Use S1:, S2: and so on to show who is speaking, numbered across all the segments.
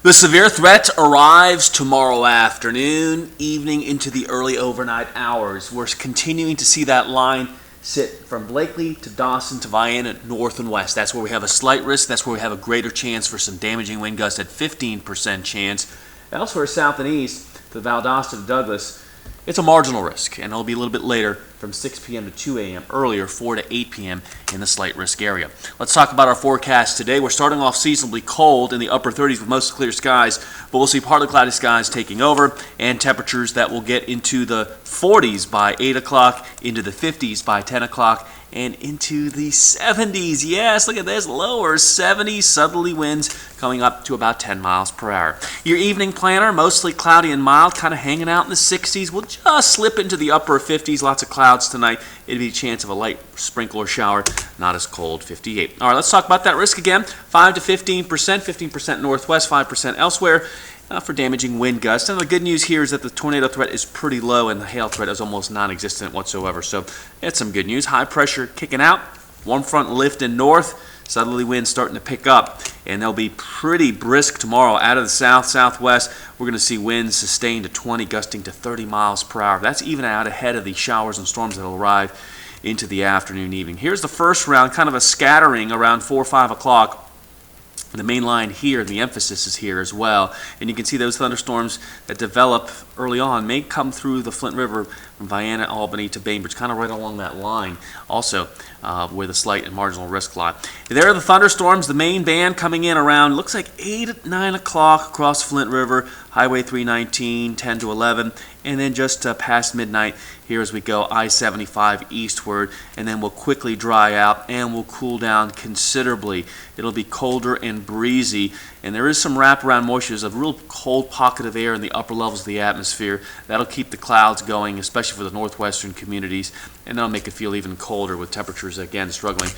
S1: The severe threat arrives tomorrow afternoon, evening into the early overnight hours. We're continuing to see that line sit from Blakely to Dawson to Vienna, north and west. That's where we have a slight risk. That's where we have a greater chance for some damaging wind gusts at 15% chance. Elsewhere, south and east to Valdosta to Douglas, it's a marginal risk, and it'll be a little bit later from 6 p.m. to 2 a.m., earlier 4 to 8 p.m. in the slight risk area. Let's talk about our forecast today. We're starting off seasonably cold in the upper 30s with mostly clear skies, but we'll see partly cloudy skies taking over and temperatures that will get into the 40s by 8 o'clock, into the 50s by 10 o'clock, and into the 70s. Yes, look at this, lower 70s, southerly winds coming up to about 10 miles per hour. Your evening planner, mostly cloudy and mild, kind of hanging out in the 60s. We'll just slip into the upper 50s. Lots of clouds tonight. It'll be a chance of a light sprinkle or shower, not as cold, 58. All right, let's talk about that risk again. 5 to 15%, 15% northwest, 5% elsewhere. For damaging wind gusts. And the good news here is that the tornado threat is pretty low and the hail threat is almost non-existent whatsoever. So that's some good news. High pressure kicking out. Warm front lifting north. Southerly winds starting to pick up. And they'll be pretty brisk tomorrow. Out of the south, southwest, we're going to see winds sustained to 20, gusting to 30 miles per hour. That's even out ahead of the showers and storms that will arrive into the afternoon, evening. Here's the first round, kind of a scattering around 4 or 5 o'clock. The main line here, the emphasis is here as well. And you can see those thunderstorms that develop early on may come through the Flint River from Vienna, Albany to Bainbridge, kind of right along that line also where the slight and marginal risk lie. There are the thunderstorms, the main band coming in around, looks like 8, 9 o'clock across Flint River, Highway 319, 10 to 11, and then just past midnight here as we go I-75 eastward, and then we'll quickly dry out and we'll cool down considerably. It'll be colder and breezy, and there is some wraparound moisture. There's a real cold pocket of air in the upper levels of the atmosphere. That'll keep the clouds going, especially for the northwestern communities, and that'll make it feel even colder with temperatures, again, struggling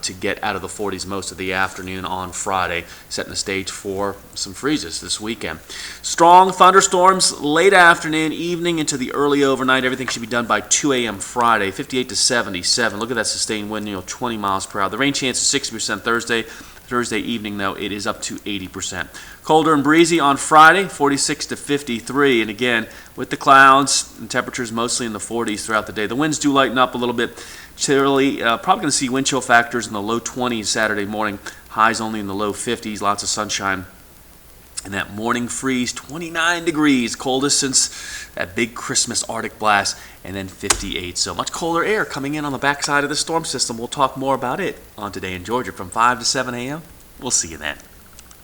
S1: to get out of the 40s most of the afternoon on Friday, setting the stage for some freezes this weekend. Strong thunderstorms late afternoon, evening into the early overnight. Everything should be done by 2 a.m. Friday, 58 to 77. Look at that sustained wind, 20 miles per hour. The rain chance is 60% Thursday. Thursday evening, though, it is up to 80%. Colder and breezy on Friday, 46 to 53. And again, with the clouds and temperatures mostly in the 40s throughout the day. The winds do lighten up a little bit. Chilly, probably going to see wind chill factors in the low 20s Saturday morning. Highs only in the low 50s. Lots of sunshine. And that morning freeze, 29 degrees, coldest since that big Christmas Arctic blast, and then 58. So much colder air coming in on the backside of the storm system. We'll talk more about it on Today in Georgia from 5 to 7 a.m. We'll see you then.